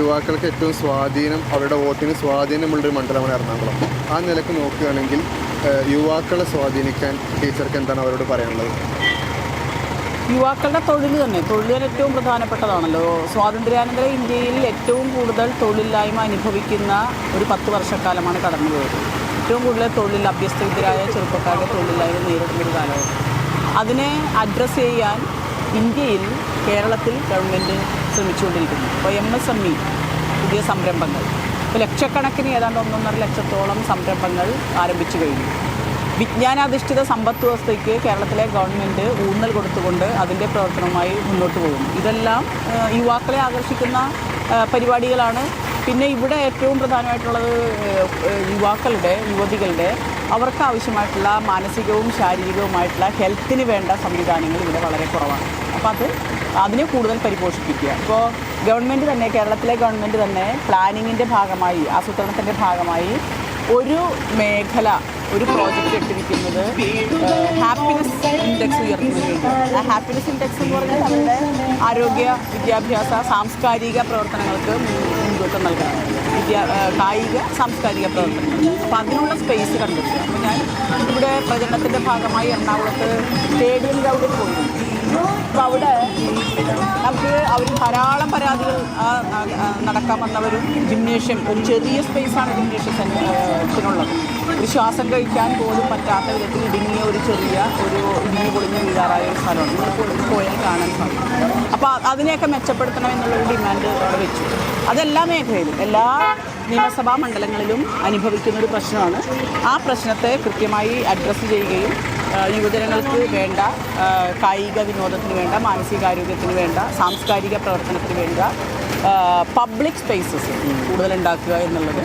യുവാക്കൾക്ക് ഏറ്റവും സ്വാധീനം, അവരുടെ വോട്ടിന് സ്വാധീനമുള്ളൊരു മണ്ഡലമാണ് എറണാകുളം. ആ നിലക്ക് നോക്കുകയാണെങ്കിൽ യുവാക്കളെ സ്വാധീനിക്കാൻ ടീച്ചർക്ക് എന്താണ് അവരോട് പറയാനുള്ളത്? യുവാക്കളുടെ തൊഴിൽ ഏറ്റവും പ്രധാനപ്പെട്ടതാണല്ലോ. സ്വാതന്ത്ര്യാനന്തര ഇന്ത്യയിൽ ഏറ്റവും കൂടുതൽ തൊഴിലില്ലായ്മ അനുഭവിക്കുന്ന ഒരു 10 വർഷക്കാലമാണ് കടന്നുപോയത്. ഏറ്റവും കൂടുതൽ അഭ്യസ്തവിദ്യരായ ചെറുപ്പക്കാരുടെ തൊഴിലില്ലായ്മ നേരിടുന്നൊരു കാലമാണ്. അതിനെ അഡ്രസ്സ് ചെയ്യാൻ ഇന്ത്യയിൽ, കേരളത്തിൽ ഗവൺമെൻറ് ശ്രമിച്ചുകൊണ്ടിരിക്കുന്നു. ഇപ്പോൾ MSME പുതിയ സംരംഭങ്ങൾ, ഇപ്പോൾ ലക്ഷക്കണക്കിന് ഏതാണ്ട് 1.5 ലക്ഷത്തോളം സംരംഭങ്ങൾ ആരംഭിച്ചു കഴിഞ്ഞു. വിജ്ഞാനാധിഷ്ഠിത സമ്പദ് വ്യവസ്ഥയ്ക്ക് കേരളത്തിലെ ഗവൺമെൻറ് ഊന്നൽ കൊടുത്തുകൊണ്ട് അതിൻ്റെ പ്രവർത്തനവുമായി മുന്നോട്ട് പോകുന്നു. ഇതെല്ലാം യുവാക്കളെ ആകർഷിക്കുന്ന പരിപാടികളാണ്. പിന്നെ ഇവിടെ ഏറ്റവും പ്രധാനമായിട്ടുള്ളത് യുവതികളുടെ അവർക്ക് ആവശ്യമായിട്ടുള്ള മാനസികവും ശാരീരികവുമായിട്ടുള്ള ഹെൽത്തിന് വേണ്ട സംവിധാനങ്ങൾ ഇവിടെ വളരെ കുറവാണ്. അപ്പോൾ അതിനെ കൂടുതൽ പരിപോഷിപ്പിക്കുക. ഇപ്പോൾ ഗവൺമെൻറ് തന്നെ, കേരളത്തിലെ ഗവൺമെൻറ് തന്നെ പ്ലാനിങ്ങിൻ്റെ ഭാഗമായി, ആസൂത്രണത്തിൻ്റെ ഭാഗമായി ഒരു മേഖല, ഒരു പ്രോജക്റ്റ് ഇട്ടിരിക്കുന്നത് ഹാപ്പിനെസ് ഇൻഡെക്സ് ഉയർത്തുന്നതിന് വേണ്ടി. ആ ഹാപ്പിനെസ് ഇൻഡെക്സ് എന്ന് പറഞ്ഞാൽ അവരുടെ ആരോഗ്യ, വിദ്യാഭ്യാസ, സാംസ്കാരിക പ്രവർത്തനങ്ങൾക്ക് മുൻതൂക്കം നൽകണം. കായിക, സാംസ്കാരിക പ്രവർത്തനങ്ങൾ. അപ്പോൾ അതിനുള്ള സ്പേസ് കണ്ടെത്തുക. അപ്പോൾ ഞാൻ ഇവിടെ പ്രചരണത്തിൻ്റെ ഭാഗമായി എറണാകുളത്ത് സ്റ്റേഡിയം ഗ്രൗണ്ടിൽ പോയിരുന്നു. അപ്പോൾ അവിടെ അവർ ധാരാളം പരാതികൾ നടക്കാൻ വന്നവരും, ജിംനേഷ്യം, ഒരു ചെറിയ സ്പേസാണ് ജിംനേഷ്യത്തിനുള്ളത്. ഒരു ശ്വാസം കഴിക്കാൻ പോലും പറ്റാത്ത വിധത്തിൽ ഇടുങ്ങിയ ഒരു ഇടുങ്ങി പൊളിഞ്ഞ് വീഴാറായ ഒരു സ്ഥലമാണ്. നിങ്ങൾക്ക് പോയാൽ കാണാൻ സാധിക്കും. അപ്പോൾ അതിനെയൊക്കെ മെച്ചപ്പെടുത്തണമെന്നുള്ളൊരു ഡിമാൻഡ് അവിടെ വെച്ചു. അതെല്ലാ മേഖലയിലും, എല്ലാ നിയമസഭാ മണ്ഡലങ്ങളിലും അനുഭവിക്കുന്നൊരു പ്രശ്നമാണ്. ആ പ്രശ്നത്തെ കൃത്യമായി അഡ്രസ്സ് ചെയ്യുകയും യുവജനങ്ങൾക്ക് വേണ്ട കായിക വിനോദത്തിന് വേണ്ട, മാനസികാരോഗ്യത്തിന് വേണ്ട, സാംസ്കാരിക പ്രവർത്തനത്തിന് വേണ്ട പബ്ലിക് സ്പേസസ് കൂടുതൽ ഉണ്ടാക്കുക എന്നുള്ളത്